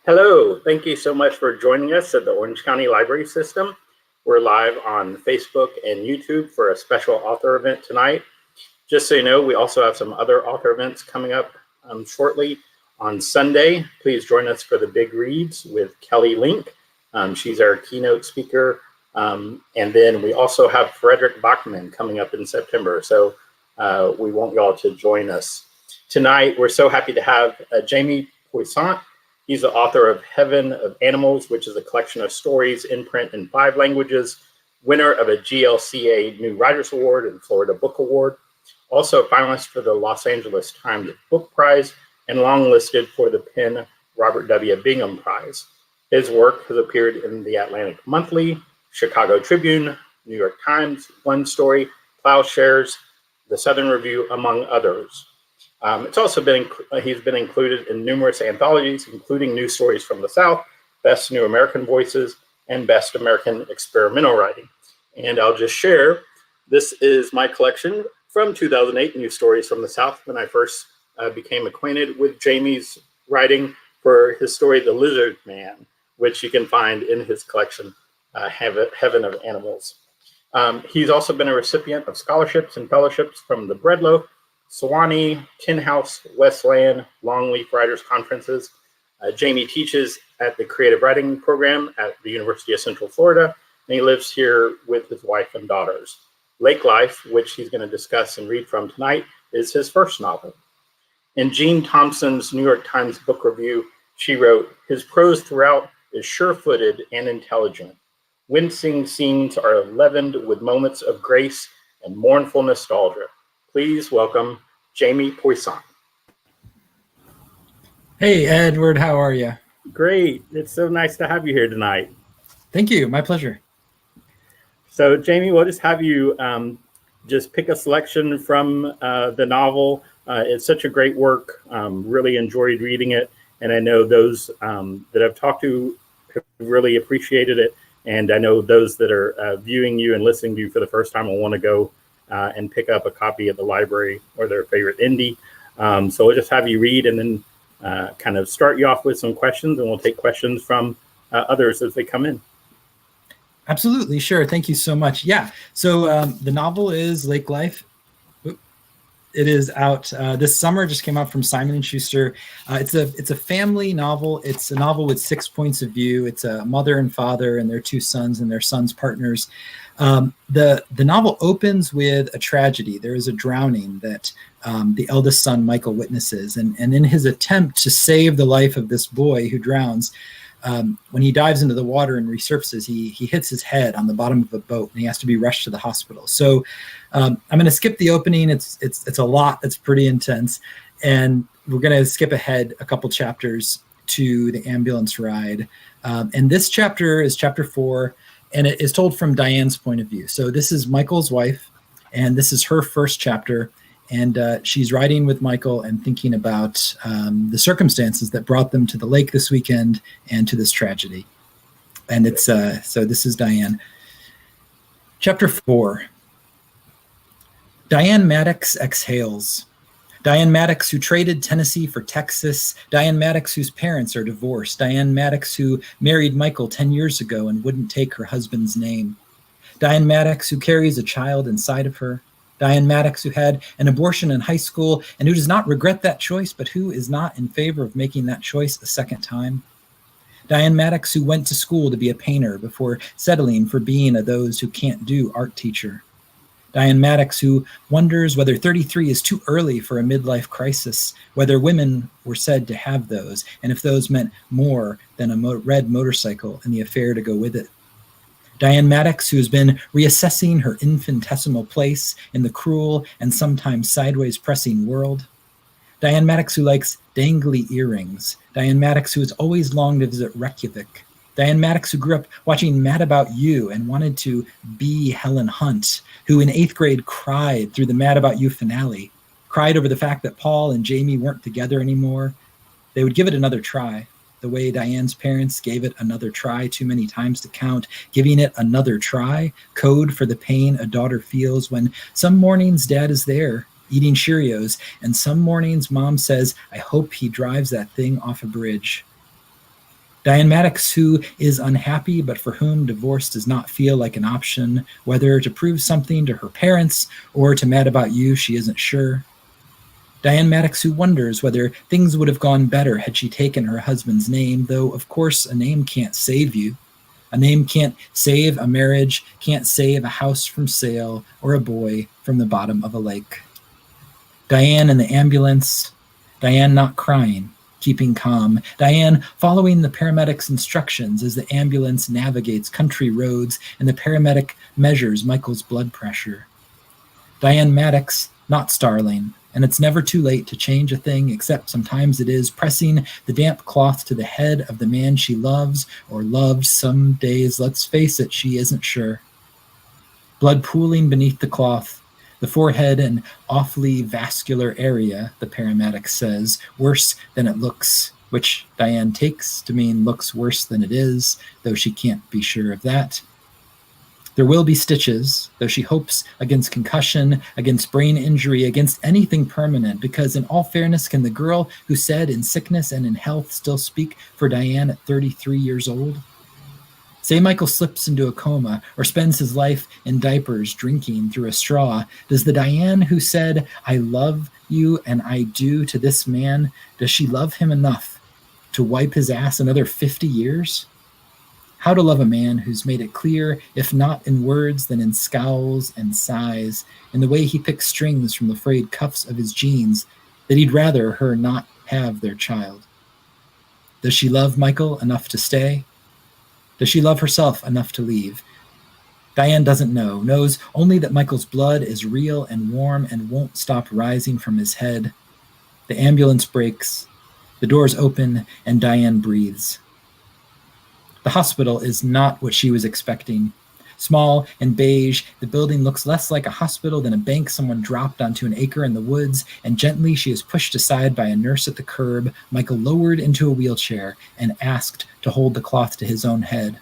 Hello, thank you so much for joining us at the Orange County Library System. We're live on Facebook and YouTube for a special author event tonight. Just so you know, we also have some other author events coming up shortly. On Sunday, please join us for the Big Reads with Kelly Link. She's our keynote speaker. And then we also have Frederick Bachman coming up in September. So we want you all to join us. Tonight, we're so happy to have James Poissant. He's the author of Heaven of Animals, which is a collection of stories in print in 5 languages, winner of a GLCA New Writers Award and Florida Book Award, also a finalist for the Los Angeles Times Book Prize, and long-listed for the Penn Robert W. Bingham Prize. His work has appeared in the Atlantic Monthly, Chicago Tribune, New York Times, One Story, Plowshares, the Southern Review, among others. It's also he's been included in numerous anthologies, including New Stories from the South, Best New American Voices, and Best American Experimental Writing. And I'll just share, this is my collection from 2008, New Stories from the South, when I first became acquainted with Jamie's writing for his story, The Lizard Man, which you can find in his collection, Heaven of Animals. He's also been a recipient of scholarships and fellowships from the Breadloaf, Sewanee, Tin House, Westland, Longleaf Writers Conferences. Jamie teaches at the Creative Writing Program at the University of Central Florida, and he lives here with his wife and daughters. Lake Life, which he's going to discuss and read from tonight, is his first novel. In Jean Thompson's New York Times Book Review, she wrote, "His prose throughout is sure-footed and intelligent. Wincing scenes are leavened with moments of grace and mournful nostalgia." Please welcome James Poissant. Hey, Edward, how are you? Great. It's so nice to have you here tonight. Thank you. My pleasure. So, Jamie, we'll just have you just pick a selection from the novel. It's such a great work. Really enjoyed reading it. And I know those that I've talked to have really appreciated it. And I know those that are viewing you and listening to you for the first time will want to go and pick up a copy at the library or their favorite indie. So we'll just have you read and then kind of start you off with some questions, and we'll take questions from others as they come in. Absolutely. Sure. Thank you so much. Yeah. So the novel is Lake Life. It is out this summer, just came out from Simon & Schuster. It's a family novel. It's a novel with 6 points of view. It's a mother and father and their 2 sons and their sons' partners. The novel opens with a tragedy. There is a drowning that the eldest son, Michael, witnesses. And in his attempt to save the life of this boy who drowns, when he dives into the water and resurfaces, he hits his head on the bottom of a boat and he has to be rushed to the hospital. So I'm going to skip the opening. It's a lot. It's pretty intense. And we're going to skip ahead a couple chapters to the ambulance ride. And this chapter is chapter 4, and it is told from Diane's point of view. So this is Michael's wife, and this is her first chapter. And she's riding with Michael and thinking about the circumstances that brought them to the lake this weekend and to this tragedy. And it's so this is Diane. Chapter 4. Diane Maddox exhales. Diane Maddox, who traded Tennessee for Texas. Diane Maddox, whose parents are divorced. Diane Maddox, who married Michael 10 years ago and wouldn't take her husband's name. Diane Maddox, who carries a child inside of her. Diane Maddox, who had an abortion in high school and who does not regret that choice, but who is not in favor of making that choice a second time. Diane Maddox, who went to school to be a painter before settling for being a those who can't do art teacher. Diane Maddox, who wonders whether 33 is too early for a midlife crisis, whether women were said to have those, and if those meant more than a red motorcycle and the affair to go with it. Diane Maddox, who has been reassessing her infinitesimal place in the cruel and sometimes sideways pressing world. Diane Maddox, who likes dangly earrings. Diane Maddox, who has always longed to visit Reykjavik. Diane Maddox, who grew up watching Mad About You and wanted to be Helen Hunt, who in 8th grade cried through the Mad About You finale, cried over the fact that Paul and Jamie weren't together anymore. They would give it another try, the way Diane's parents gave it another try too many times to count, giving it another try, code for the pain a daughter feels when some mornings dad is there, eating Cheerios, and some mornings mom says, I hope he drives that thing off a bridge. Diane Maddox, who is unhappy, but for whom divorce does not feel like an option, whether to prove something to her parents or to Mad About You, she isn't sure. Diane Maddox, who wonders whether things would have gone better had she taken her husband's name, though, of course, a name can't save you. A name can't save a marriage, can't save a house from sale, or a boy from the bottom of a lake. Diane in the ambulance, Diane not crying, keeping calm, Diane following the paramedic's instructions as the ambulance navigates country roads and the paramedic measures Michael's blood pressure. Diane Maddox, not starling, and it's never too late to change a thing, except sometimes it is pressing the damp cloth to the head of the man she loves or loved. Some days, let's face it, she isn't sure. Blood pooling beneath the cloth, the forehead an awfully vascular area, the paramedic says, worse than it looks, which Diane takes to mean looks worse than it is, though she can't be sure of that. There will be stitches, though she hopes against concussion, against brain injury, against anything permanent, because in all fairness, can the girl who said in sickness and in health still speak for Diane at 33 years old? Say Michael slips into a coma or spends his life in diapers drinking through a straw. Does the Diane who said, I love you and I do to this man, does she love him enough to wipe his ass another 50 years? How to love a man who's made it clear, if not in words, then in scowls and sighs, in the way he picks strings from the frayed cuffs of his jeans, that he'd rather her not have their child. Does she love Michael enough to stay? Does she love herself enough to leave? Diane doesn't know, knows only that Michael's blood is real and warm and won't stop rising from his head. The ambulance brakes, the doors open, and Diane breathes. The hospital is not what she was expecting. Small and beige, the building looks less like a hospital than a bank someone dropped onto an acre in the woods, and gently she is pushed aside by a nurse at the curb, Michael lowered into a wheelchair and asked to hold the cloth to his own head.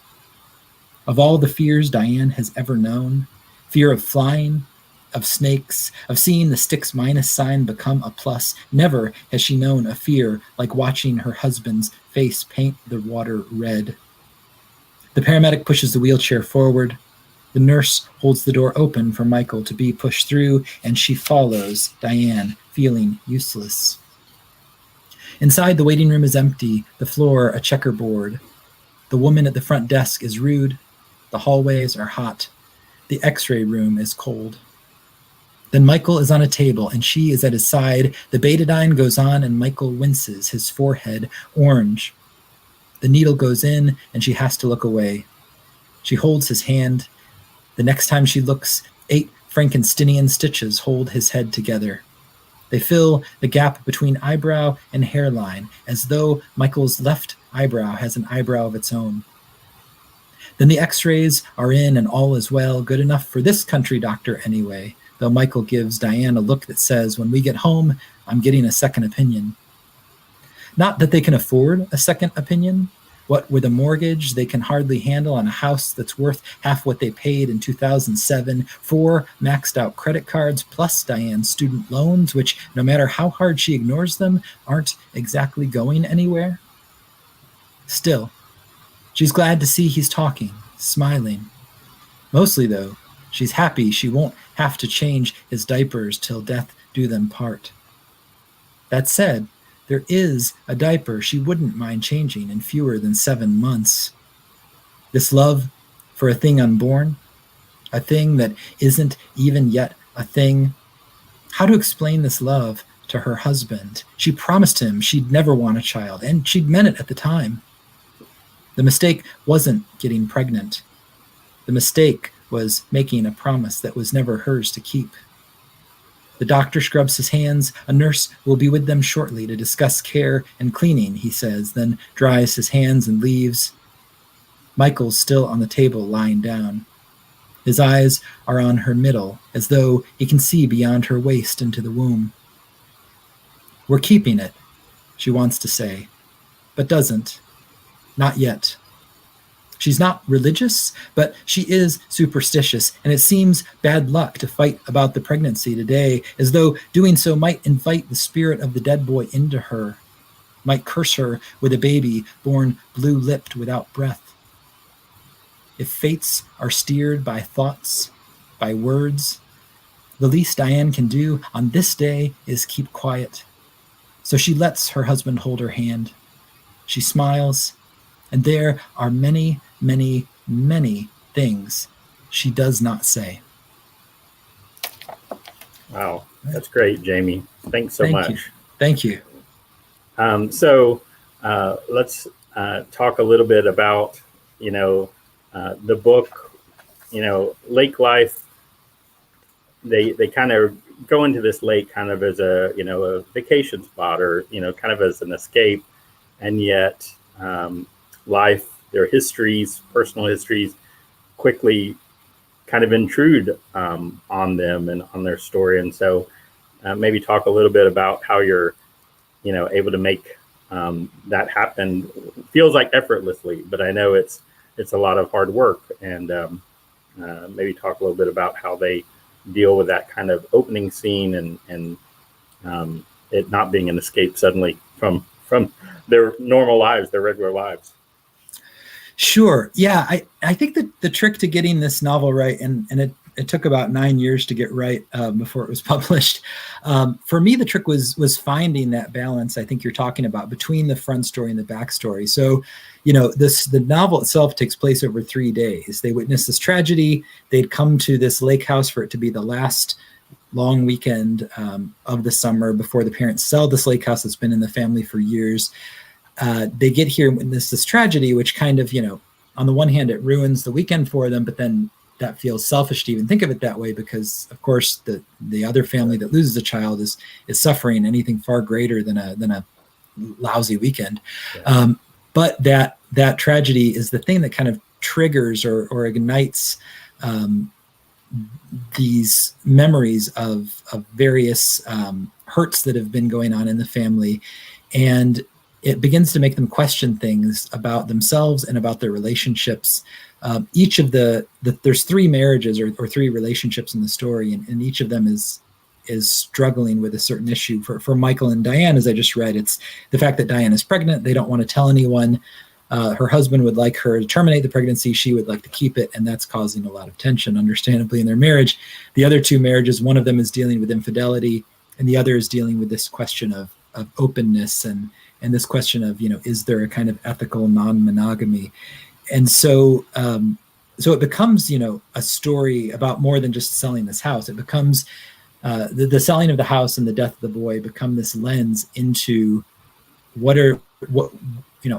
Of all the fears Diane has ever known, fear of flying, of snakes, of seeing the sticks minus sign become a plus, never has she known a fear like watching her husband's face paint the water red. The paramedic pushes the wheelchair forward. The nurse holds the door open for Michael to be pushed through, and she follows Diane, feeling useless. Inside, the waiting room is empty, the floor a checkerboard. The woman at the front desk is rude. The hallways are hot. The x-ray room is cold. Then Michael is on a table, and she is at his side. The betadine goes on, and Michael winces, his forehead orange. The needle goes in, and she has to look away. She holds his hand. The next time she looks, 8 Frankensteinian stitches hold his head together. They fill the gap between eyebrow and hairline, as though Michael's left eyebrow has an eyebrow of its own. Then the x-rays are in, and all is well, good enough for this country doctor anyway, though Michael gives Diane a look that says, when we get home, I'm getting a second opinion. Not that they can afford a second opinion. What with a mortgage they can hardly handle on a house that's worth half what they paid in 2007, 4 maxed out credit cards, plus Diane's student loans, which, no matter how hard she ignores them, aren't exactly going anywhere. Still, she's glad to see he's talking, smiling. Mostly, though, she's happy she won't have to change his diapers till death do them part. That said, there is a diaper she wouldn't mind changing in fewer than 7 months. This love for a thing unborn, a thing that isn't even yet a thing. How to explain this love to her husband? She promised him she'd never want a child, and she'd meant it at the time. The mistake wasn't getting pregnant. The mistake was making a promise that was never hers to keep. The doctor scrubs his hands. A nurse will be with them shortly to discuss care and cleaning, he says, then dries his hands and leaves. Michael's still on the table, lying down. His eyes are on her middle, as though he can see beyond her waist into the womb. We're keeping it, she wants to say, but doesn't. Not yet. She's not religious, but she is superstitious, and it seems bad luck to fight about the pregnancy today, as though doing so might invite the spirit of the dead boy into her. might curse her with a baby born blue-lipped without breath. If fates are steered by thoughts, by words, the least Diane can do on this day is keep quiet. So she lets her husband hold her hand. She smiles, and there are many, many, many things she does not say. Wow, that's great, Jamie. Thanks so much. Thank you. So let's talk a little bit about, the book, lake life. They kind of go into this lake kind of as a vacation spot, or, kind of as an escape. And yet life, their histories, personal histories, quickly kind of intrude on them and on their story. And so maybe talk a little bit about how you're, able to make that happen. Feels like effortlessly, but I know it's a lot of hard work. And maybe talk a little bit about how they deal with that kind of opening scene and it not being an escape suddenly from their normal lives, their regular lives. Sure. Yeah. I think that the trick to getting this novel right, and it took about 9 years to get right before it was published. For me, the trick was finding that balance I think you're talking about between the front story and the backstory. So, the novel itself takes place over 3 days. They witness this tragedy. They'd come to this lake house for it to be the last long weekend of the summer before the parents sell this lake house that's been in the family for years. They get here and witness this tragedy, which kind of, on the one hand, it ruins the weekend for them, but then that feels selfish to even think of it that way, because of course the other family that loses a child is suffering anything far greater than a lousy weekend. Yeah. But that tragedy is the thing that kind of triggers or ignites these memories of various hurts that have been going on in the family. And it begins to make them question things about themselves and about their relationships. Each of there's 3 marriages or 3 relationships in the story, and each of them is struggling with a certain issue. For Michael and Diane, as I just read, it's the fact that Diane is pregnant. They don't want to tell anyone. Her husband would like her to terminate the pregnancy. She would like to keep it, and that's causing a lot of tension, understandably, in their marriage. The other 2 marriages, one of them is dealing with infidelity, and the other is dealing with this question of openness and this question of, is there a kind of ethical non-monogamy? And so it becomes, a story about more than just selling this house. It becomes the selling of the house and the death of the boy become this lens into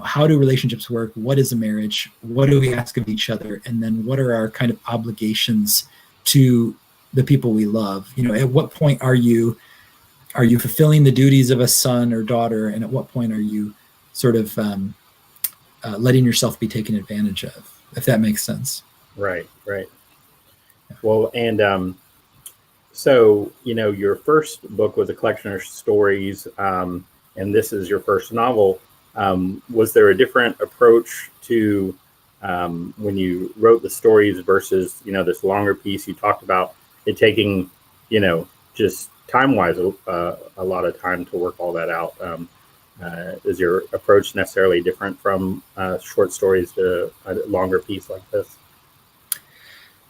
how do relationships work? What is a marriage? What do we ask of each other? And then what are our kind of obligations to the people we love? At what point are you fulfilling the duties of a son or daughter? And at what point are you sort of letting yourself be taken advantage of, if that makes sense? Right. Well, and so, your first book was a collection of stories, and this is your first novel. Was there a different approach to when you wrote the stories versus, this longer piece? You talked about it taking, just time-wise, a lot of time to work all that out. Is your approach necessarily different from short stories to a longer piece like this?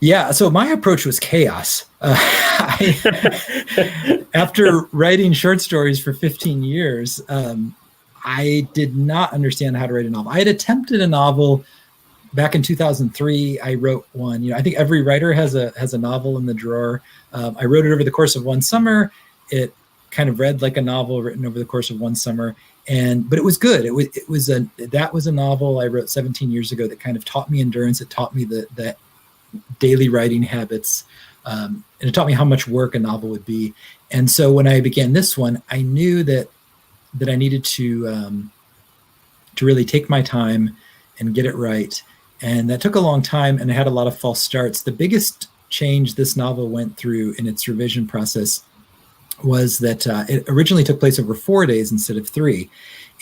Yeah, so my approach was chaos. After writing short stories for 15 years, I did not understand how to write a novel. I had attempted a novel back in 2003. I wrote one. I think every writer has a novel in the drawer. I wrote it over the course of one summer. It kind of read like a novel written over the course of one summer, but it was good. That was a novel I wrote 17 years ago that kind of taught me endurance. It taught me the daily writing habits, and it taught me how much work a novel would be. And so when I began this one, I knew that I needed to really take my time and get it right. And that took a long time, and I had a lot of false starts. The biggest change this novel went through in its revision process was that it originally took place over 4 days instead of 3.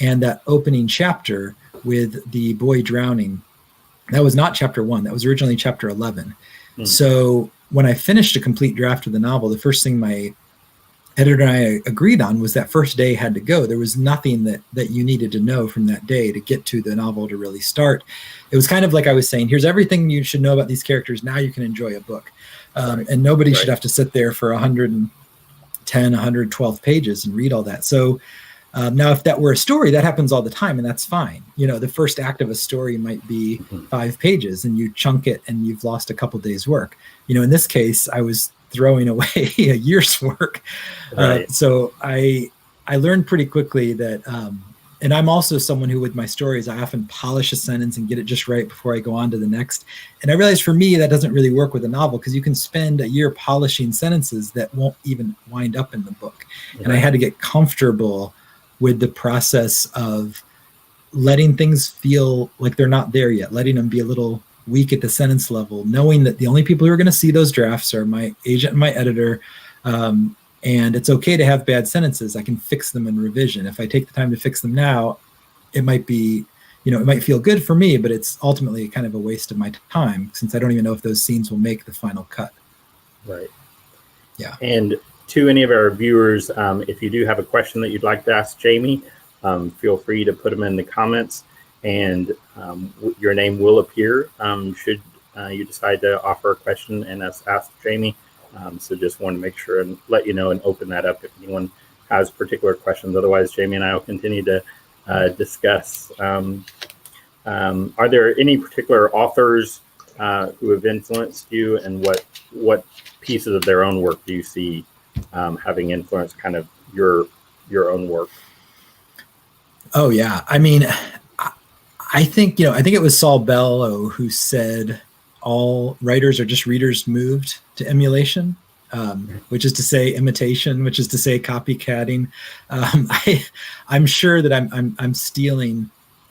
And that opening chapter with the boy drowning, that was not chapter 1. That was originally chapter 11. So when I finished a complete draft of the novel, the first thing my editor and I agreed on was that first day had to go. There was nothing that you needed to know from that day to get to the novel to really start. It was kind of like I was saying, here's everything you should know about these characters. Now you can enjoy a book. Right. And nobody should have to sit there for 110, 112 pages and read all that. So now if that were a story, that happens all the time, and that's fine. The first act of a story might be 5 pages and you chunk it and you've lost a couple days work. In this case, I was throwing away a year's work. Right. So I learned pretty quickly that, and I'm also someone who with my stories, I often polish a sentence and get it just right before I go on to the next. And I realized for me, that doesn't really work with a novel because you can spend a year polishing sentences that won't even wind up in the book. Right. And I had to get comfortable with the process of letting things feel like they're not there yet, letting them be a little weak at the sentence level, knowing that the only people who are going to see those drafts are my agent and my editor. And it's okay to have bad sentences. I can fix them in revision. If I take the time to fix them now, it might be, it might feel good for me, but it's ultimately kind of a waste of my time since I don't even know if those scenes will make the final cut. Right. Yeah. And to any of our viewers, if you do have a question that you'd like to ask Jamie, feel free to put them in the comments, and your name will appear should you decide to offer a question and ask Jamie. So just want to make sure and let you know and open that up if anyone has particular questions. Otherwise, Jamie and I will continue to discuss. Are there any particular authors who have influenced you, and what pieces of their own work do you see having influenced kind of your own work? Oh yeah, I mean, I think it was Saul Bellow who said all writers are just readers moved to emulation, which is to say imitation, which is to say copycatting. I'm sure that I'm stealing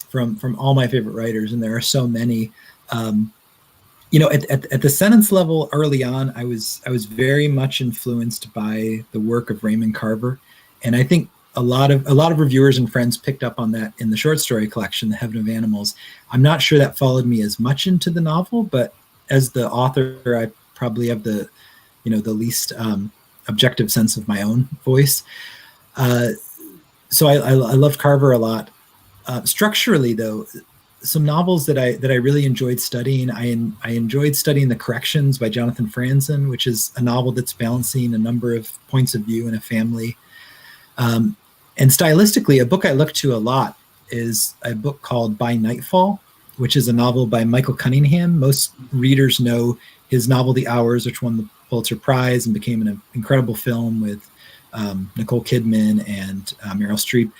from all my favorite writers, and there are so many. At the sentence level early on, I was very much influenced by the work of Raymond Carver, and I think a lot of reviewers and friends picked up on that in the short story collection, The Heaven of Animals. I'm not sure that followed me as much into the novel, but as the author, I probably have the least objective sense of my own voice. So I loved Carver a lot. Structurally, though, some novels that I really enjoyed studying. I enjoyed studying The Corrections by Jonathan Franzen, which is a novel that's balancing a number of points of view in a family. And stylistically, a book I look to a lot is a book called By Nightfall, which is a novel by Michael Cunningham. Most readers know his novel The Hours, which won the Pulitzer Prize and became an incredible film with Nicole Kidman and Meryl Streep.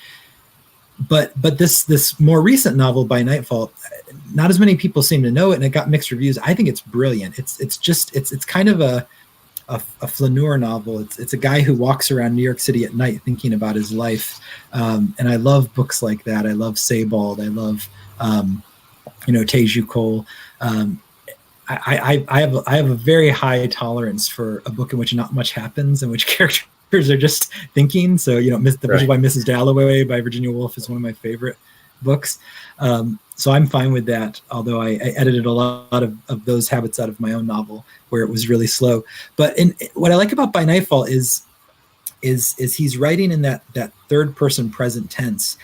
But this more recent novel, By Nightfall, not as many people seem to know it, and it got mixed reviews. I think it's brilliant. It's kind of a flaneur novel. It's a guy who walks around New York City at night thinking about his life, and I love books like that. I love Sebald. I love Teju Cole. I have a very high tolerance for a book in which not much happens, in which characters are just thinking. So which is why Mrs. Dalloway by Virginia Woolf is one of my favorite books. So I'm fine with that, although I edited a lot of those habits out of my own novel where it was really slow. But what I like about By Nightfall is he's writing in that third person present tense,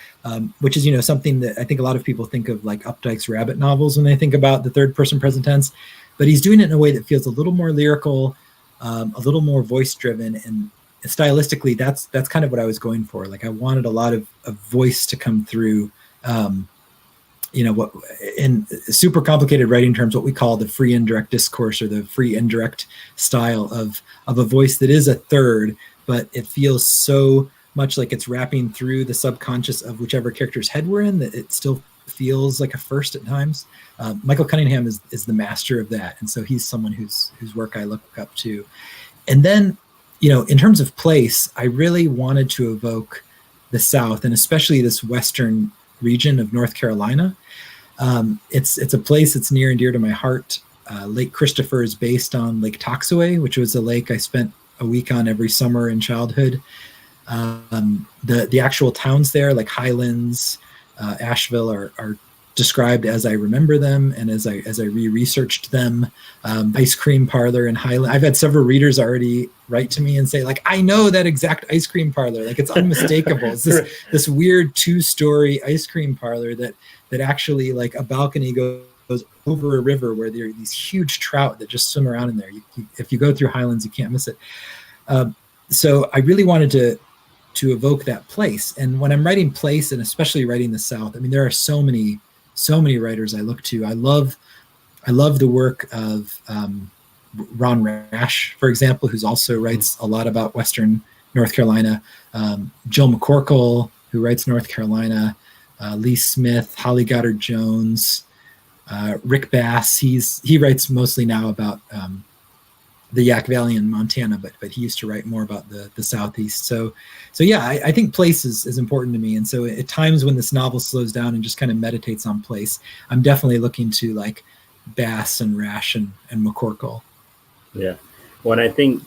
which is something that I think a lot of people think of like Updike's Rabbit novels when they think about the third person present tense. But he's doing it in a way that feels a little more lyrical, a little more voice driven, and stylistically that's kind of what I was going for. Like I wanted a lot of voice to come through. What in super complicated writing terms, what we call the free indirect discourse, or the free indirect style of a voice that is a third, but it feels so much like it's wrapping through the subconscious of whichever character's head we're in that it still feels like a first at times. Michael Cunningham is the master of that, and so he's someone whose work I look up to. And then, in terms of place, I really wanted to evoke the South, and especially this western region of North Carolina. It's a place that's near and dear to my heart. Lake Christopher is based on Lake Toxaway, which was a lake I spent a week on every summer in childhood. The actual towns there, like Highlands, Asheville, are described as I remember them and as I researched them. Ice cream parlor in Highland. I've had several readers already write to me and say, like, I know that exact ice cream parlor. Like, it's unmistakable. It's this weird 2-story ice cream parlor that actually, like, a balcony goes over a river where there are these huge trout that just swim around in there. If you go through Highlands, you can't miss it. So I really wanted to evoke that place. And when I'm writing place, and especially writing the South, I mean, there are so many writers I look to. I love the work of Ron Rash, for example, who's also writes a lot about Western North Carolina. Jill McCorkle, who writes North Carolina. Lee Smith, Holly Goddard Jones, Rick Bass. He writes mostly now about the Yak Valley in Montana, but he used to write more about the Southeast. So yeah, I think place is important to me. And so at times when this novel slows down and just kind of meditates on place, I'm definitely looking to like Bass and Rash and McCorkle. Yeah. Well, I think,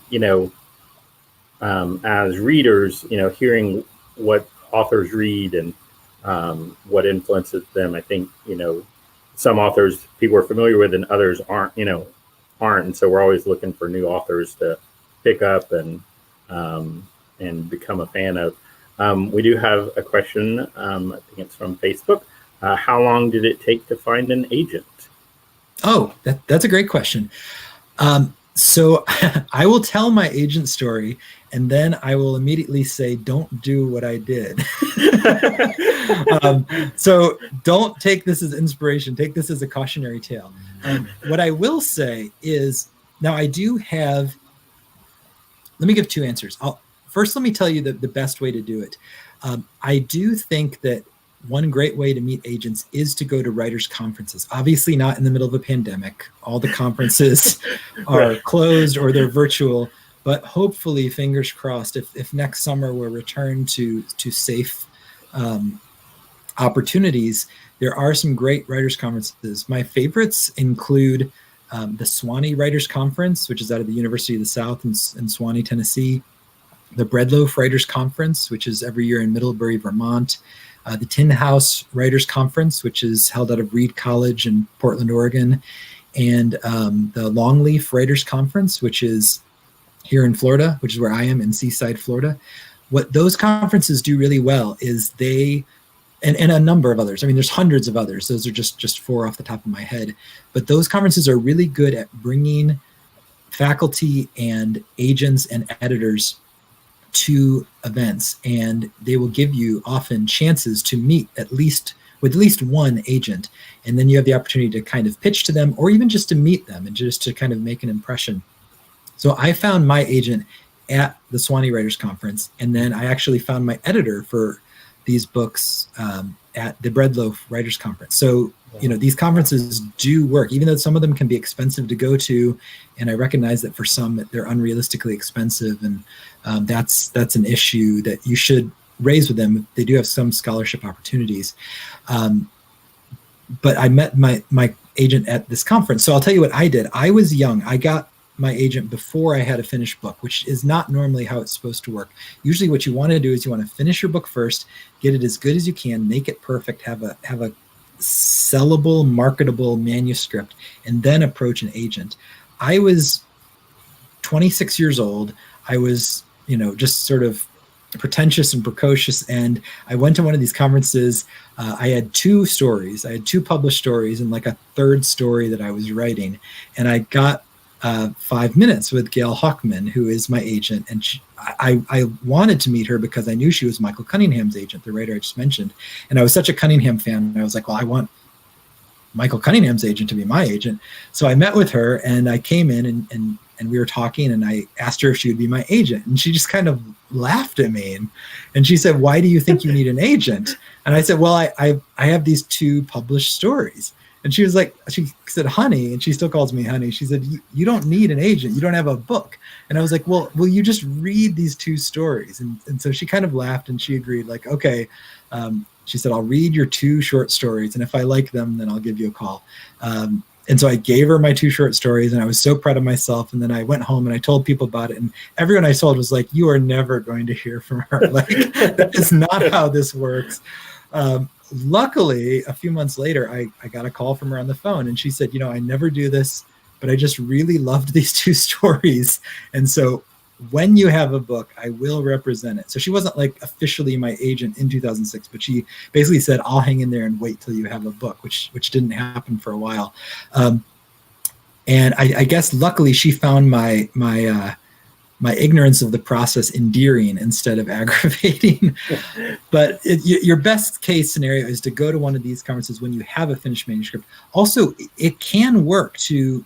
as readers, hearing what authors read and what influences them, I think, some authors people are familiar with and others aren't. And so we're always looking for new authors to pick up and become a fan of. We do have a question. I think it's from Facebook. How long did it take to find an agent? Oh, that's a great question. So I will tell my agent story, and then I will immediately say, don't do what I did. So don't take this as inspiration. Take this as a cautionary tale. What I will say is, now I do have, let me give 2 answers. First, let me tell you the best way to do it. I do think that one great way to meet agents is to go to writers' conferences. Obviously not in the middle of a pandemic. All the conferences are closed or they're virtual, but hopefully, fingers crossed, if next summer we're returned to safe opportunities, there are some great writers' conferences. My favorites include the Swanee Writers' Conference, which is out of the University of the South in Swanee, Tennessee, the Breadloaf Writers' Conference, which is every year in Middlebury, Vermont, the Tin House Writers' Conference, which is held out of Reed College in Portland, Oregon, and the Longleaf Writers' Conference, which is here in Florida, which is where I am in Seaside, Florida. What those conferences do really well is and a number of others. I mean, there's hundreds of others. Those are just 4 off the top of my head. But those conferences are really good at bringing faculty and agents and editors to events, and they will give you often chances to meet with at least one agent, and then you have the opportunity to kind of pitch to them or even just to meet them and just to kind of make an impression. So I found my agent at the Swanee Writers Conference, and then I actually found my editor for these books at the Breadloaf Writers Conference. So these conferences do work, even though some of them can be expensive to go to, and I recognize that for some they're unrealistically expensive, and that's an issue that you should raise with them. They do have some scholarship opportunities, but I met my agent at this conference. So I'll tell you what I did. I was young. I got my agent before I had a finished book, which is not normally how it's supposed to work. Usually what you want to do is you want to finish your book first, get it as good as you can, make it perfect, have a sellable, marketable manuscript, and then approach an agent. I was 26 years old. I was, just sort of pretentious and precocious, and I went to one of these conferences. I had 2 stories. I had 2 published stories and like a 3rd story that I was writing, and I got 5 minutes with Gail Hockman, who is my agent, and I wanted to meet her because I knew she was Michael Cunningham's agent, the writer I just mentioned, and I was such a Cunningham fan. I was like, well, I want Michael Cunningham's agent to be my agent. So I met with her, and I came in and we were talking, and I asked her if she would be my agent, and she just kind of laughed at me, and she said, why do you think you need an agent? And I said, well, I have these 2 published stories. And she was like, she said, honey, and she still calls me honey. She said, you don't need an agent. You don't have a book. And I was like, well, will you just read these 2 stories? And so she kind of laughed and she agreed, like, okay. She said, I'll read your 2 short stories, and if I like them, then I'll give you a call. And so I gave her my 2 short stories, and I was so proud of myself. And then I went home and I told people about it, and everyone I told was like, you are never going to hear from her. Like, that is not how this works. luckily, a few months later, I got a call from her on the phone, and she said, I never do this, but I just really loved these two stories. And so when you have a book, I will represent it. So she wasn't like officially my agent in 2006, but she basically said, I'll hang in there and wait till you have a book, which didn't happen for a while. And I guess luckily she found my ignorance of the process endearing instead of aggravating. But your best case scenario is to go to one of these conferences when you have a finished manuscript. Also, it can work to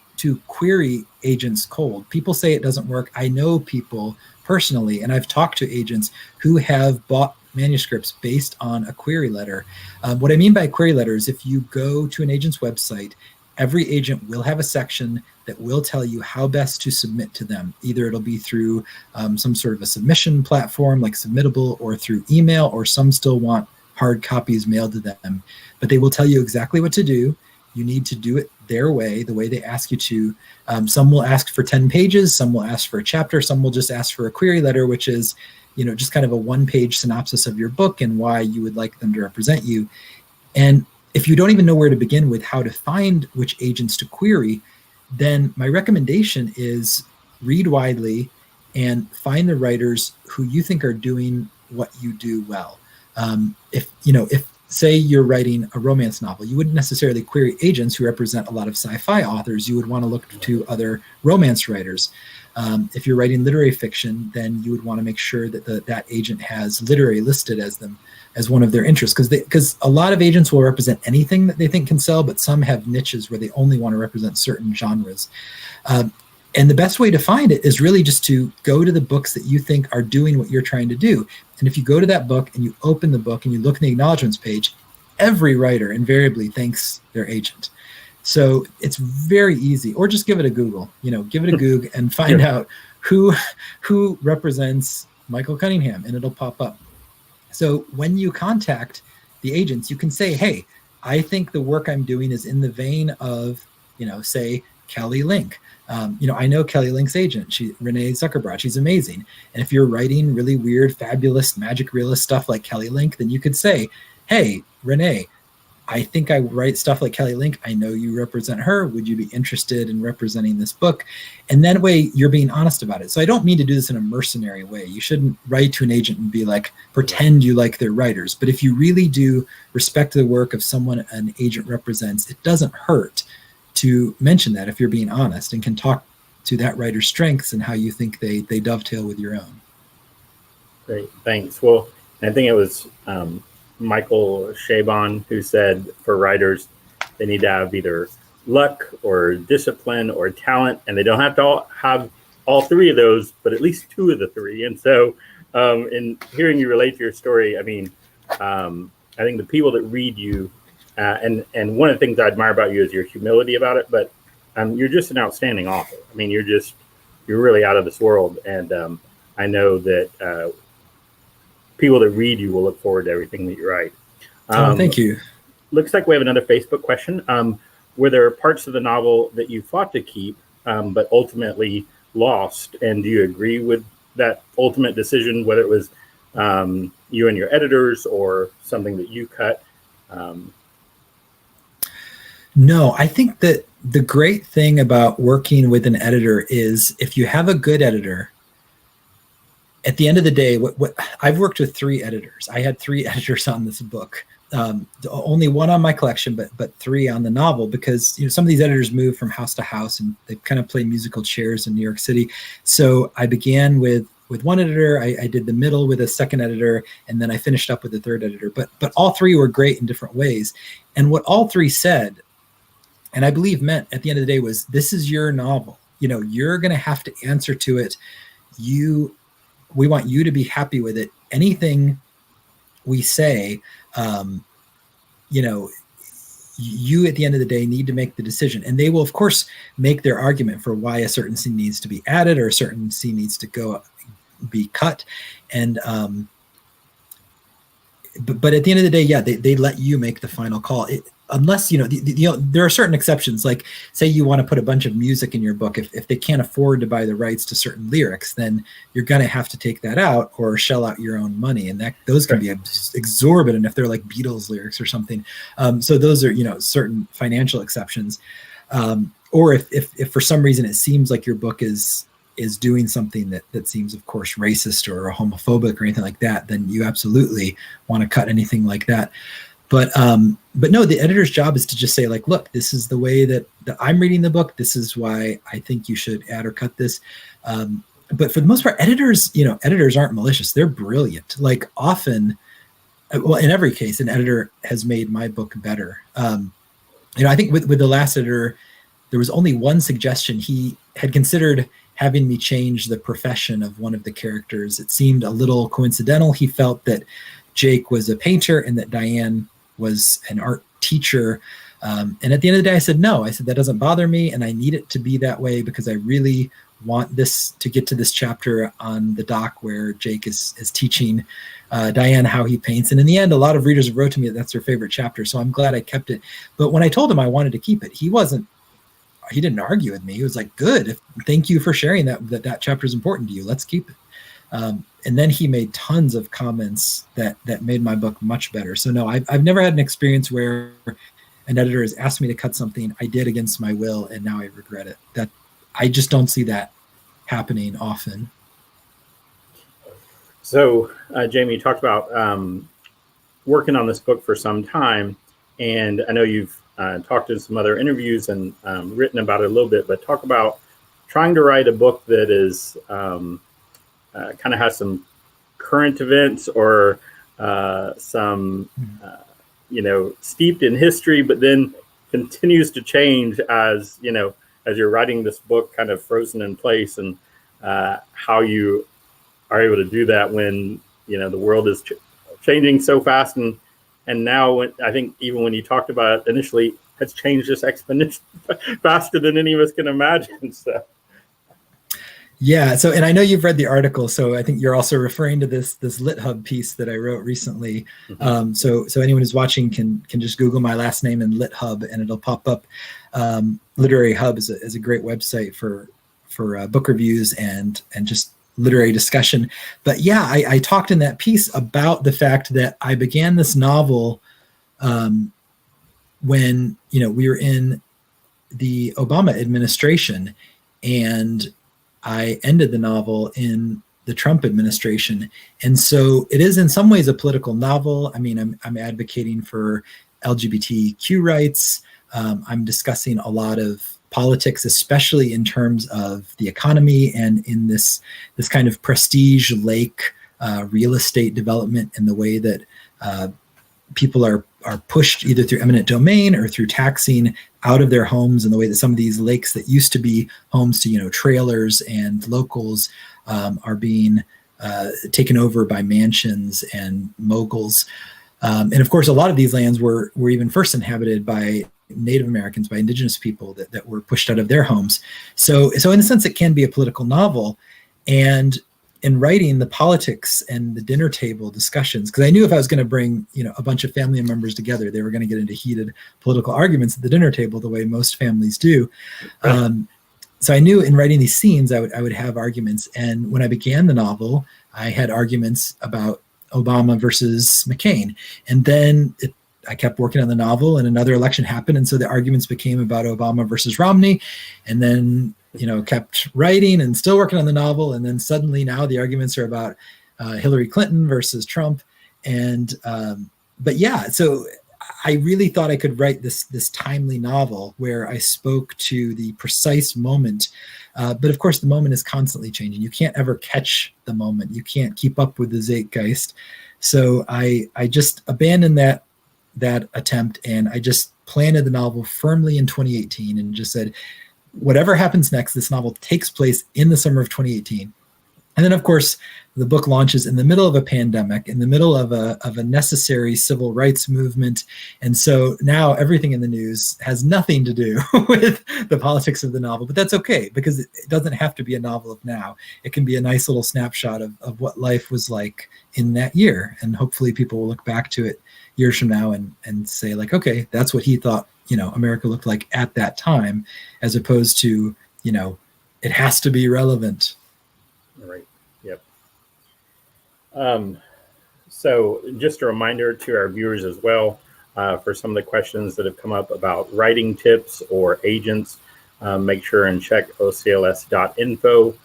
query agents cold. People say it doesn't work. I know people personally, and I've talked to agents who have bought manuscripts based on a query letter. What I mean by a query letter is if you go to an agent's website, every agent will have a section that will tell you how best to submit to them. Either it'll be through some sort of a submission platform like Submittable, or through email, or some still want hard copies mailed to them. But they will tell you exactly what to do. You need to do it their way, the way they ask you to. Some will ask for 10 pages, some will ask for a chapter, some will just ask for a query letter, which is just kind of a one-page synopsis of your book and why you would like them to represent you. And if you don't even know where to begin with how to find which agents to query, then my recommendation is read widely and find the writers who you think are doing what you do well. If say you're writing a romance novel, you wouldn't necessarily query agents who represent a lot of sci-fi authors. You would want to look to other romance writers. If you're writing literary fiction, then you would want to make sure that that agent has literary listed as one of their interests, because a lot of agents will represent anything that they think can sell, but some have niches where they only want to represent certain genres. And the best way to find it is really just to go to the books that you think are doing what you're trying to do. And if you go to that book and you open the book and you look in the acknowledgments page, every writer invariably thanks their agent. So it's very easy. Or just give it a Google, give it a Goog and find out who represents Michael Cunningham, and it'll pop up. So when you contact the agents, you can say, hey, I think the work I'm doing is in the vein of, say, Kelly Link. I know Kelly Link's agent, Renee Zuckerbrod. She's amazing. And if you're writing really weird, fabulous, magic realist stuff like Kelly Link, then you could say, hey, Renee, I think I write stuff like Kelly Link. I know you represent her. Would you be interested in representing this book? And that way you're being honest about it. So I don't mean to do this in a mercenary way. You shouldn't write to an agent and be like, pretend you like their writers. But if you really do respect the work of someone an agent represents, it doesn't hurt to mention that if you're being honest and can talk to that writer's strengths and how you think they dovetail with your own. Great, thanks. Well, I think it was Michael Chabon who said for writers, they need to have either luck or discipline or talent, and they don't have to have all three of those, but at least two of the three. And so in hearing you relate to your story, I think the people that read you, and one of the things I admire about you is your humility about it, but you're just an outstanding author. You're really out of this world. And I know that people that read you will look forward to everything that you write. Thank you. Looks like we have another Facebook question. Were there parts of the novel that you fought to keep, but ultimately lost? And do you agree with that ultimate decision, whether it was you and your editors or something that you cut? No, I think that the great thing about working with an editor is if you have a good editor, at the end of the day, what I've worked with 3 editors. I had 3 editors on this book. Only one on my collection, but 3 on the novel, because some of these editors move from house to house and they kind of play musical chairs in New York City. So I began with one editor, I did the middle with a second editor, and then I finished up with the third editor. But all 3 were great in different ways. And what all 3 said, and I believe meant at the end of the day, was this is your novel. You're going to have to answer to it. We want you to be happy with it. Anything we say, you at the end of the day need to make the decision. And they will, of course, make their argument for why a certain scene needs to be added or a certain scene needs to be cut. And but at the end of the day, yeah, they let you make the final call. unless, there are certain exceptions, like say you want to put a bunch of music in your book. If they can't afford to buy the rights to certain lyrics, then you're going to have to take that out or shell out your own money. And those can be exorbitant if they're like Beatles lyrics or something. So those are, certain financial exceptions. Or if for some reason it seems like your book is doing something that seems, of course, racist or homophobic or anything like that, then you absolutely want to cut anything like that. But no, the editor's job is to just say, like, look, this is the way that I'm reading the book. This is why I think you should add or cut this. But for the most part, editors aren't malicious. They're brilliant. Like often, well, in every case, an editor has made my book better. I think with the last editor, there was only one suggestion. He had considered having me change the profession of one of the characters. It seemed a little coincidental. He felt that Jake was a painter and that Diane was an art teacher. And at the end of the day, I said, no. I said, that doesn't bother me, and I need it to be that way because I really want this to get to this chapter on the dock where Jake is teaching Diane how he paints. And in the end, a lot of readers wrote to me that that's their favorite chapter. So I'm glad I kept it. But when I told him I wanted to keep it, he didn't argue with me. He was like, good. Thank you for sharing that chapter is important to you. Let's keep it. And then he made tons of comments that made my book much better. So no, I've never had an experience where an editor has asked me to cut something I did against my will, and now I regret it. That I just don't see that happening often. So, Jamie, you talked about working on this book for some time, and I know you've talked in some other interviews and written about it a little bit, but talk about trying to write a book that is kind of has some current events or some, steeped in history, but then continues to change as you're writing this book, kind of frozen in place, and how you are able to do that when, the world is changing so fast. And now I think even when you talked about it initially, has changed just exponentially faster than any of us can imagine. So. Yeah. So, and I know you've read the article, so I think you're also referring to this LitHub piece that I wrote recently. Mm-hmm. So anyone who's watching can just Google my last name and LitHub, and it'll pop up. Literary Hub is a great website for book reviews and just literary discussion. But yeah, I talked in that piece about the fact that I began this novel when we were in the Obama administration, and I ended the novel in the Trump administration. And so it is in some ways a political novel. I mean, I'm advocating for LGBTQ rights. I'm discussing a lot of politics, especially in terms of the economy and in this kind of prestige lake real estate development, and the way that people are pushed either through eminent domain or through taxing out of their homes, and the way that some of these lakes that used to be homes to trailers and locals are being taken over by mansions and moguls. And of course, a lot of these lands were even first inhabited by Native Americans, by indigenous people that were pushed out of their homes. So in a sense, it can be a political novel. And in writing the politics and the dinner table discussions, because I knew if I was going to bring a bunch of family members together, they were going to get into heated political arguments at the dinner table, the way most families do. Right. So I knew in writing these scenes, I would have arguments. And when I began the novel, I had arguments about Obama versus McCain. And then I kept working on the novel, and another election happened. And so the arguments became about Obama versus Romney, and then, kept writing and still working on the novel. And then suddenly now the arguments are about Hillary Clinton versus Trump. And, but yeah, so I really thought I could write this timely novel where I spoke to the precise moment. But of course, the moment is constantly changing. You can't ever catch the moment. You can't keep up with the zeitgeist. So I just abandoned that attempt, and I just planted the novel firmly in 2018 and just said, whatever happens next, this novel takes place in the summer of 2018. And then, of course, the book launches in the middle of a pandemic, in the middle of a necessary civil rights movement. And so now everything in the news has nothing to do with the politics of the novel, but that's okay, because it doesn't have to be a novel of now. It can be a nice little snapshot of what life was like in that year. And hopefully people will look back to it years from now and say, like, okay, that's what he thought, America looked like at that time, as opposed to, it has to be relevant. Right. Yep. So just a reminder to our viewers as well, for some of the questions that have come up about writing tips or agents, make sure and check ocls.info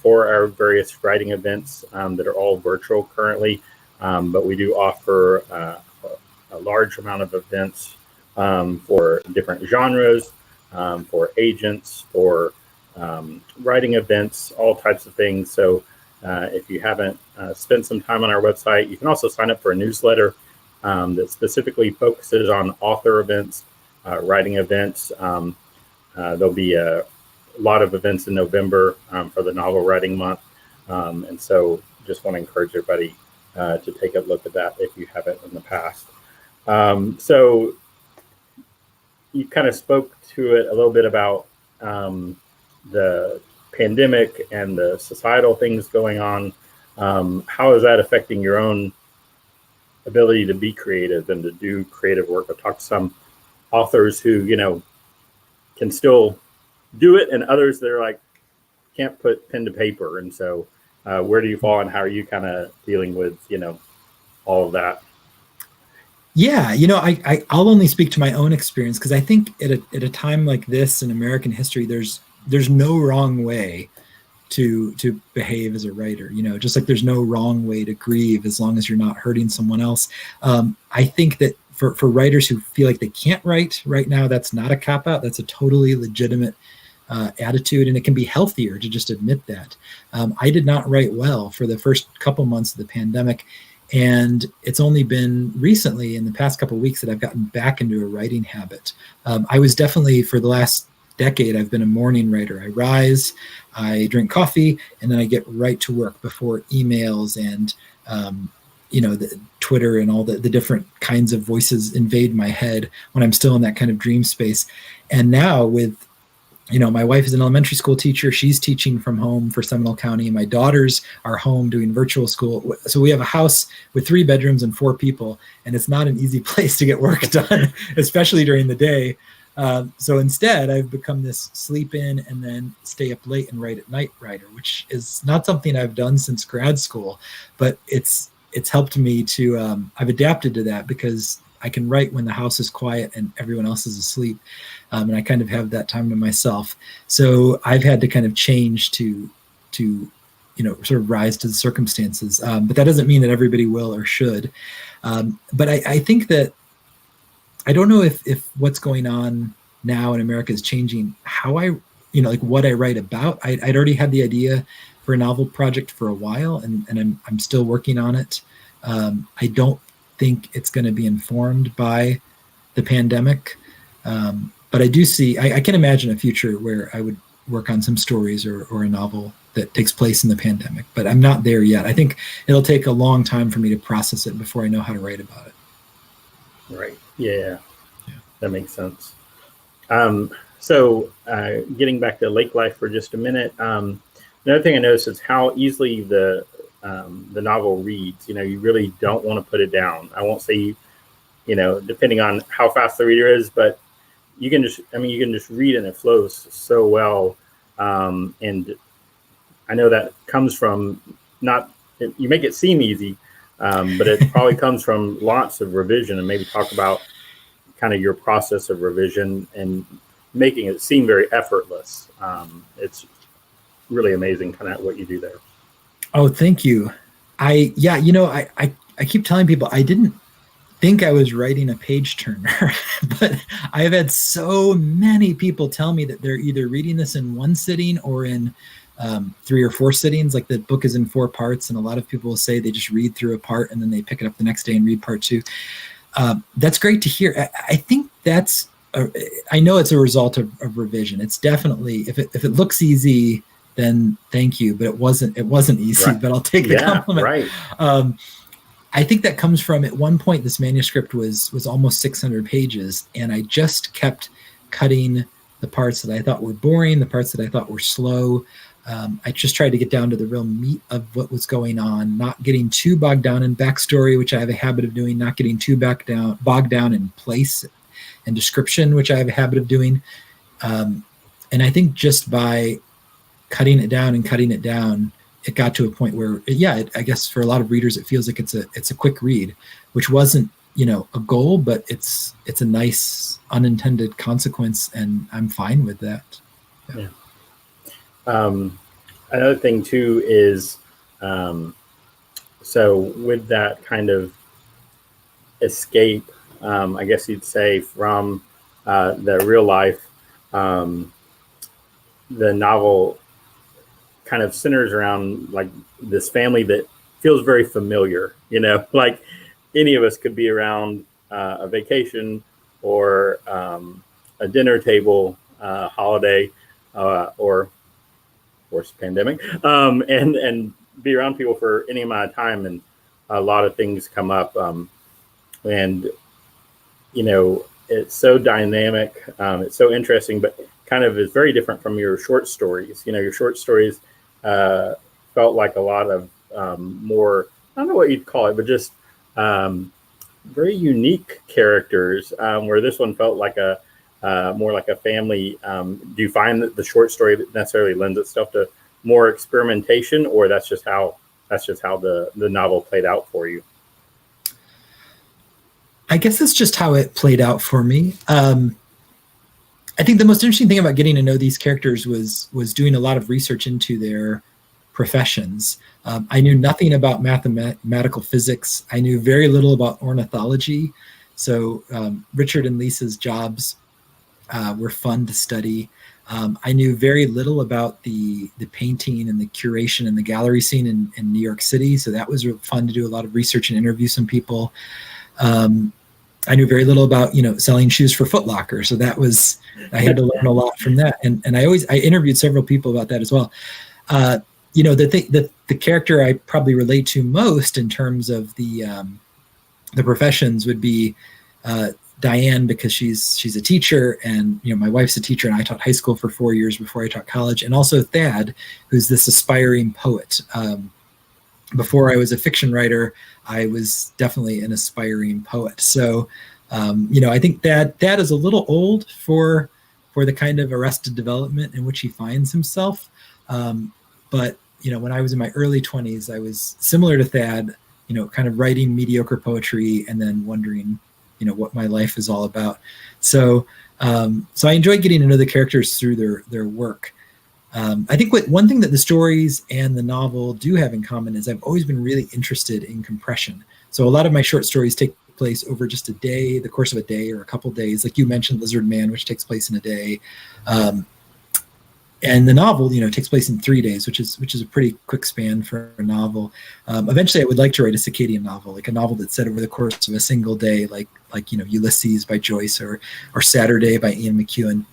for our various writing events that are all virtual currently. But we do offer a large amount of events for different genres, for agents, for writing events, all types of things. So if you haven't spent some time on our website, you can also sign up for a newsletter that specifically focuses on author events, writing events. There'll be a lot of events in November for the novel writing month. And so just want to encourage everybody to take a look at that if you haven't in the past. So you kind of spoke to it a little bit about the pandemic and the societal things going on. How is that affecting your own ability to be creative and to do creative work? I've talked to some authors who, can still do it, and others that are like, can't put pen to paper. And so where do you fall, and how are you kind of dealing with, all of that? Yeah, I'll only speak to my own experience, because I think at a time like this in American history, there's no wrong way to behave as a writer. Just like there's no wrong way to grieve as long as you're not hurting someone else. I think that for writers who feel like they can't write right now, that's not a cop-out. That's a totally legitimate attitude, and it can be healthier to just admit that. I did not write well for the first couple months of the pandemic. And it's only been recently, in the past couple of weeks, that I've gotten back into a writing habit. I was definitely, for the last decade, I've been a morning writer. I rise, I drink coffee, and then I get right to work before emails and, the Twitter and all the different kinds of voices invade my head when I'm still in that kind of dream space. And now with my wife is an elementary school teacher. She's teaching from home for Seminole County. My daughters are home doing virtual school. So we have a house with 3 bedrooms and 4 people, and it's not an easy place to get work done, especially during the day. So instead, I've become this sleep in and then stay up late and write at night writer, which is not something I've done since grad school, but it's helped me to, I've adapted to that, because I can write when the house is quiet and everyone else is asleep. And I kind of have that time to myself. So I've had to kind of change to sort of rise to the circumstances. But that doesn't mean that everybody will or should. But I think that, I don't know if what's going on now in America is changing how I, what I write about. I'd already had the idea for a novel project for a while, and I'm still working on it. I don't think it's going to be informed by the pandemic. But I do see, I can imagine a future where I would work on some stories or a novel that takes place in the pandemic, but I'm not there yet. I think it'll take a long time for me to process it before I know how to write about it. Right. Yeah. That makes sense. So getting back to lake life for just a minute, another thing I noticed is how easily the novel reads. You really don't want to put it down. I won't say, depending on how fast the reader is, but you can just read and it flows so well. And I know that comes from you make it seem easy, but it probably comes from lots of revision, and maybe talk about kind of your process of revision and making it seem very effortless. It's really amazing kind of what you do there. Oh, thank you. I keep telling people I didn't think I was writing a page turner, but I've had so many people tell me that they're either reading this in one sitting or in 3 or 4 sittings. Like, the book is in 4 parts, and a lot of people will say they just read through a part and then they pick it up the next day and read part 2. That's great to hear. I think I know it's a result of revision. It's definitely, if it looks easy, then thank you. But it wasn't easy, Right. but I'll take the compliment. Right. I think that comes from, at one point, this manuscript was almost 600 pages, and I just kept cutting the parts that I thought were boring, the parts that I thought were slow. I just tried to get down to the real meat of what was going on, not getting too bogged down in backstory, which I have a habit of doing, not getting too bogged down in place and description, which I have a habit of doing. And I think just by cutting it down, it got to a point where, I guess for a lot of readers, it feels like it's a quick read, which wasn't, a goal, but it's a nice unintended consequence, and I'm fine with that. Yeah. Another thing too is, so with that kind of escape, I guess you'd say, from the real life, the novel kind of centers around like this family that feels very familiar, like any of us could be around a vacation or a dinner table, holiday, or course pandemic, and be around people for any amount of time, and a lot of things come up, and it's so dynamic, it's so interesting, but kind of is very different from your short stories. Your short stories felt like a lot of more, I don't know what you'd call it, but just very unique characters, where this one felt like more like a family. Do you find that the short story necessarily lends itself to more experimentation, or that's just how the novel played out for you? I guess that's just how it played out for me. I think the most interesting thing about getting to know these characters was doing a lot of research into their professions. I knew nothing about mathematical physics. I knew very little about ornithology. So Richard and Lisa's jobs were fun to study. I knew very little about the painting and the curation and the gallery scene in New York City. So that was fun to do a lot of research and interview some people. I knew very little about, selling shoes for Foot Locker. So I had to learn a lot from that. And I interviewed several people about that as well. The character I probably relate to most in terms of the professions would be Diane, because she's a teacher, and my wife's a teacher, and I taught high school for 4 years before I taught college, and also Thad, who's this aspiring poet. Before I was a fiction writer, I was definitely an aspiring poet. So, I think Thad is a little old for the kind of arrested development in which he finds himself. But when I was in my early 20s, I was similar to Thad, kind of writing mediocre poetry and then wondering, what my life is all about. So I enjoy getting to know the characters through their work. I think one thing that the stories and the novel do have in common is I've always been really interested in compression. So a lot of my short stories take place over just a day, the course of a day or a couple days. Like you mentioned, Lizard Man, which takes place in a day. And the novel, takes place in 3 days, which is a pretty quick span for a novel. Eventually, I would like to write a circadian novel, like a novel that's set over the course of a single day, like Ulysses by Joyce or Saturday by Ian McEwan.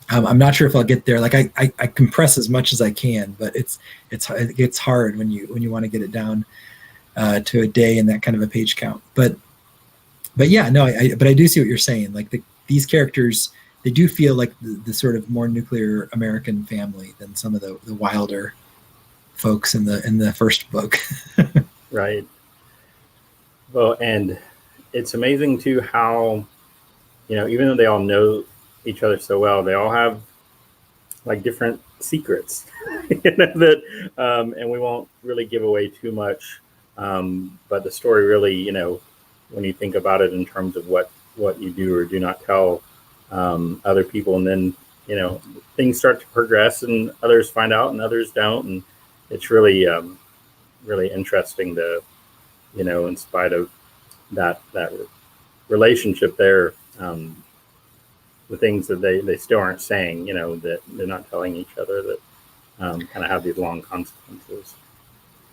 I'm not sure if I'll get there. Like I compress as much as I can, but it gets hard when you want to get it down to a day and that kind of a page count. But yeah, no, but I do see what you're saying. Like these characters, they do feel like the sort of more nuclear American family than some of the wilder folks in the first book. Right. Well, and it's amazing too how, even though they all know each other so well, they all have like different secrets, that, and we won't really give away too much. But the story really, when you think about it in terms of what you do or do not tell other people, and then things start to progress and others find out and others don't, and it's really really interesting to in spite of that relationship there, the things that they still aren't saying, that they're not telling each other, that kind of have these long consequences.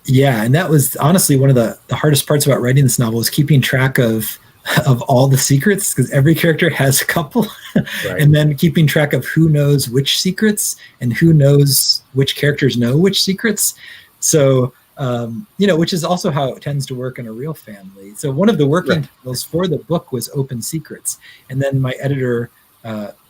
Yeah, and that was honestly one of the hardest parts about writing this novel, is keeping track of of all the secrets, because every character has a couple, Right. and then keeping track of who knows which secrets and who knows which characters know which secrets. So, which is also how it tends to work in a real family. So one of the working titles for the book was Open Secrets. And then my editor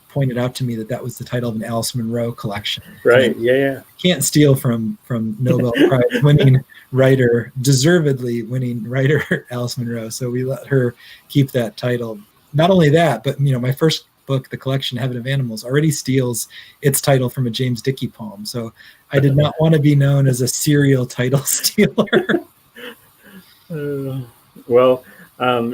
pointed out to me that was the title of an Alice Munro collection. Right. Yeah. Can't steal from Nobel Prize winning writer, deservedly winning writer Alice Munro. So we let her keep that title. Not only that, but my first book, the collection Heaven of Animals, already steals its title from a James Dickey poem. So I did not want to be known as a serial title stealer. Well,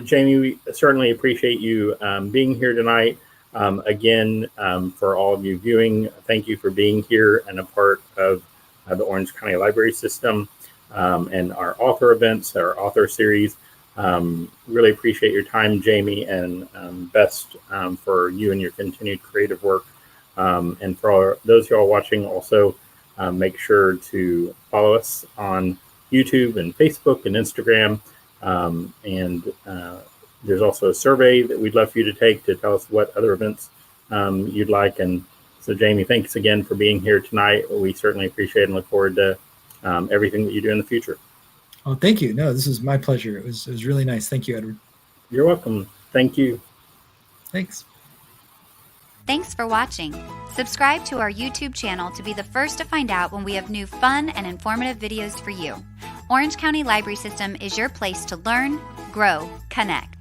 Jamie, we certainly appreciate you being here tonight. Again, for all of you viewing, thank you for being here and a part of the Orange County Library System and our author events, our author series. Really appreciate your time, Jamie, and best for you and your continued creative work. And for those who are watching, also make sure to follow us on YouTube and Facebook and Instagram. There's also a survey that we'd love for you to take to tell us what other events you'd like. And so, Jamie, thanks again for being here tonight. We certainly appreciate it and look forward to everything that you do in the future. Oh, thank you. No, this was my pleasure. It was really nice. Thank you, Edward. You're welcome. Thank you. Thanks. Thanks for watching. Subscribe to our YouTube channel to be the first to find out when we have new fun and informative videos for you. Orange County Library System is your place to learn, grow, connect.